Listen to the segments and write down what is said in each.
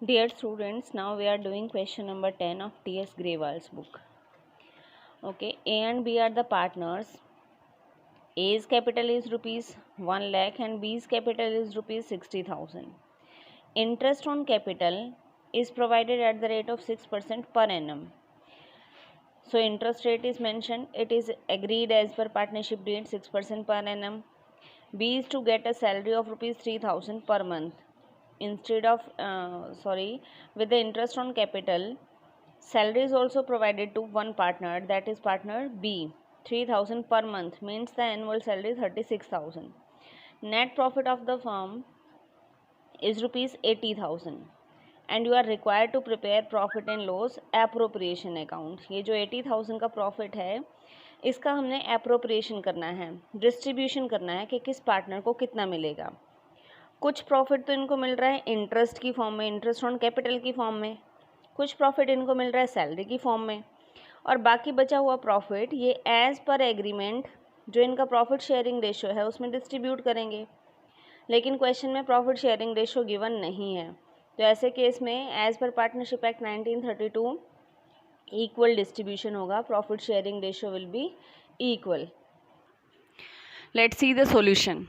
Dear students, now we are doing question number 10 of T.S. Grewal's book. Okay, A and B are the partners. A's capital is rupees 1 lakh and B's capital is rupees 60,000. Interest on capital is provided at the rate of 6% per annum. So interest rate is mentioned. It is agreed as per partnership deed 6% per annum. B is to get a salary of rupees 3,000 per month. Instead of with the interest on capital, salary is also provided to one partner, that is partner B. 3,000 per month means the annual salary is 36,000. Net profit of the firm is rupees 80,000 and you are required to prepare profit and loss appropriation account. ये जो 80,000 का profit है इसका हमने appropriation करना है, distribution करना है कि किस पार्टनर को कितना मिलेगा. कुछ प्रॉफिट तो इनको मिल रहा है इंटरेस्ट की फॉर्म में, इंटरेस्ट ऑन कैपिटल की फॉर्म में, कुछ प्रॉफिट इनको मिल रहा है सैलरी की फॉर्म में, और बाकी बचा हुआ प्रॉफिट ये एज पर एग्रीमेंट जो इनका प्रॉफिट शेयरिंग रेशो है उसमें डिस्ट्रीब्यूट करेंगे. लेकिन क्वेश्चन में प्रॉफिट शेयरिंग रेशो गिवन नहीं है, तो ऐसे केस में एज पर पार्टनरशिप एक्ट 1932 इक्वल डिस्ट्रीब्यूशन होगा. Profit sharing ratio will be equal. Let's see the solution.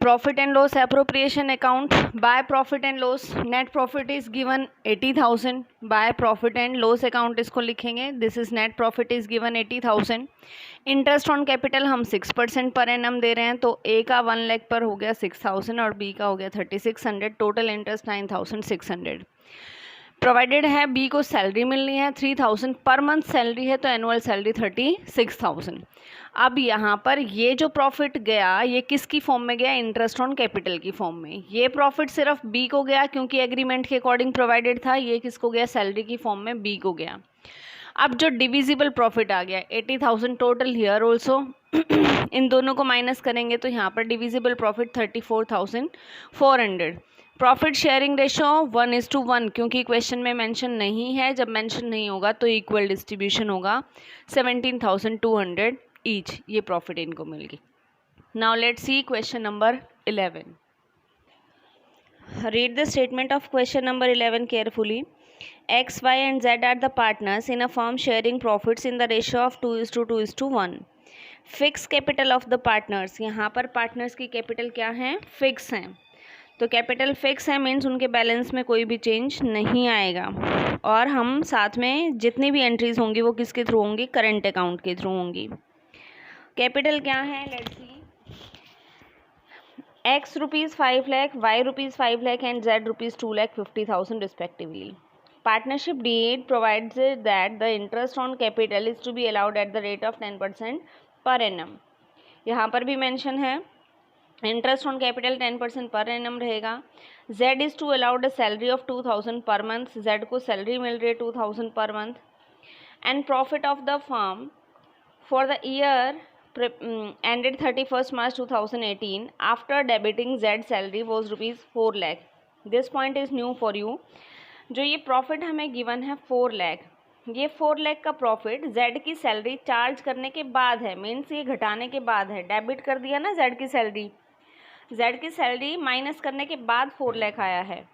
Profit and loss appropriation account. By profit and loss net profit is given 80,000. By profit and loss account इसको लिखेंगे. This is net profit is given 80,000. Interest on capital हम 6% per annum दे रहे हैं, तो A का 1 लाख पर हो गया 6,000 और B का हो गया 3,600. Total interest 9,600. प्रोवाइडेड है B को सैलरी मिलनी है 3,000 पर मंथ सैलरी है, तो एनुअल सैलरी 36,000. अब यहाँ पर ये जो प्रॉफिट गया ये किसकी फॉर्म में गया? इंटरेस्ट ऑन कैपिटल की फॉर्म में. ये प्रॉफिट सिर्फ B को गया क्योंकि एग्रीमेंट के अकॉर्डिंग प्रोवाइडेड था. ये किसको गया? सैलरी की फॉर्म में B को गया. अब जो डिविजिबल प्रॉफिट आ गया 80,000 टोटल हियर ऑल्सो इन दोनों को माइनस करेंगे तो यहाँ पर divisible profit 34,400. Profit sharing ratio 1:1 क्योंकि क्वेश्चन में मेंशन नहीं है. जब मेंशन नहीं होगा तो इक्वल डिस्ट्रीब्यूशन होगा. 17,200 ईच ये प्रॉफिट इनको मिल गई. Now let's see question number 11. Read the statement of question number 11 carefully. X, Y and Z are the partners in a firm sharing profits in the ratio of 2:2:1. Fix capital of the partners. यहाँ पर partners की capital क्या है? Fix हैं. तो capital fix है means उनके balance में कोई भी चेंज नहीं आएगा. और हम साथ में जितनी भी एंट्रीज होंगी वो किसके थ्रू होंगी? करंट अकाउंट के थ्रू होंगी. कैपिटल क्या है? Let's see. X rupees 5 lakh, Y rupees 5 lakh and Z rupees 2,50,000 respectively. Partnership deed provides that the interest on capital is to be allowed at the rate of 10% per annum. यहाँ पर भी mention है interest on capital 10% पर annum रहेगा. Z is to allowed a salary of 2,000 per month. Z को salary मिल रही है 2,000 per month. And profit of the firm for the year ended 31st March 2018 after debiting Z salary was rupees 4 lakh. This point is new for you. जो ये profit हमें given है 4 लाख, ये 4 लाख का प्रॉफिट Z की सैलरी चार्ज करने के बाद है, मीन्स ये घटाने के बाद है. डेबिट कर दिया ना Z की सैलरी माइनस करने के बाद 4 लाख आया है.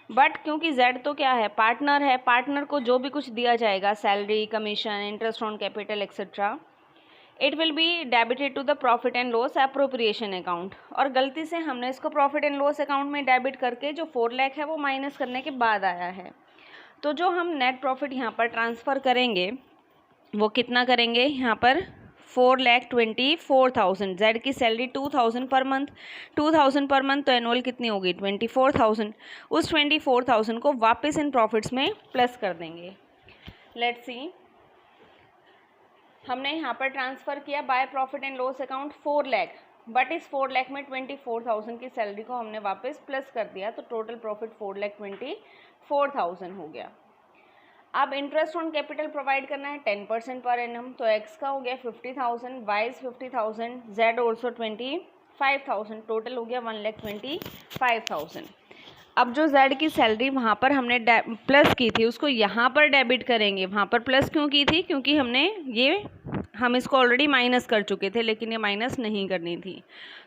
बट क्योंकि Z तो क्या है? पार्टनर है. पार्टनर को जो भी कुछ दिया जाएगा salary, commission, interest on capital etcetera, it will be debited to the profit and loss appropriation account. और गलती से हमने इसको प्रॉफिट एंड लॉस अकाउंट में डेबिट करके जो 4 लाख है वो माइनस करने के बाद आया है. तो जो हम नेट प्रॉफिट यहाँ पर ट्रांसफ़र करेंगे वो कितना करेंगे? यहाँ पर 4,24,000. जेड की salary 2,000 per month, 2,000 per month तो एनुअल कितनी होगी? 24,000. उस 24,000 को वापस इन प्रॉफिट्स में प्लस कर देंगे. Let's see. हमने यहाँ पर ट्रांसफ़र किया by profit and loss account 4 lakh, but इस 4 लाख में 24,000 की सैलरी को हमने वापस प्लस कर दिया, तो टोटल प्रॉफिट 4,24,000 हो गया. अब इंटरेस्ट ऑन कैपिटल प्रोवाइड करना है 10% पर एनम, तो एक्स का हो गया 50,000, वाई 50,000, जेड ऑल्सो 25,000. टोटल हो गया 1,25,000. अब जो Z की सैलरी वहाँ पर हमने प्लस की थी उसको यहाँ पर डेबिट करेंगे. वहाँ पर प्लस क्यों की थी? क्योंकि हम इसको ऑलरेडी माइनस कर चुके थे, लेकिन ये माइनस नहीं करनी थी.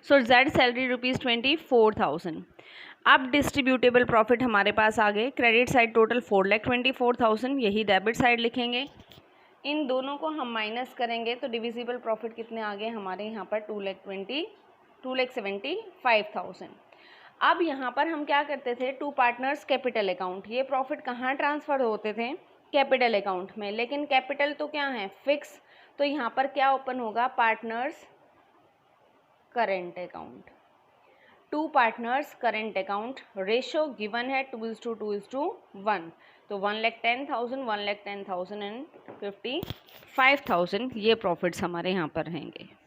सो Z सैलरी रुपीज़ 24,000. अब डिस्ट्रीब्यूटेबल प्रॉफिट हमारे पास आ गए। क्रेडिट साइड टोटल 4,24,000, यही डेबिट साइड लिखेंगे। इन दोनों को हम माइनस करेंगे तो डिविजिबल प्रॉफिट कितने आ गए हमारे यहाँ पर 2,75,000। अब यहाँ पर हम क्या करते थे, टू पार्टनर्स कैपिटल अकाउंट, ये प्रॉफिट कहाँ ट्रांसफ़र होते थे, कैपिटल अकाउंट में, लेकिन कैपिटल तो क्या है फिक्स, तो यहाँ पर क्या ओपन होगा, partners current account. To partners current account, ratio given है 2:2:1, तो 1,10,000, 1,10,000 एंड 55,000 ये प्रॉफिट्स हमारे यहाँ पर रहेंगे।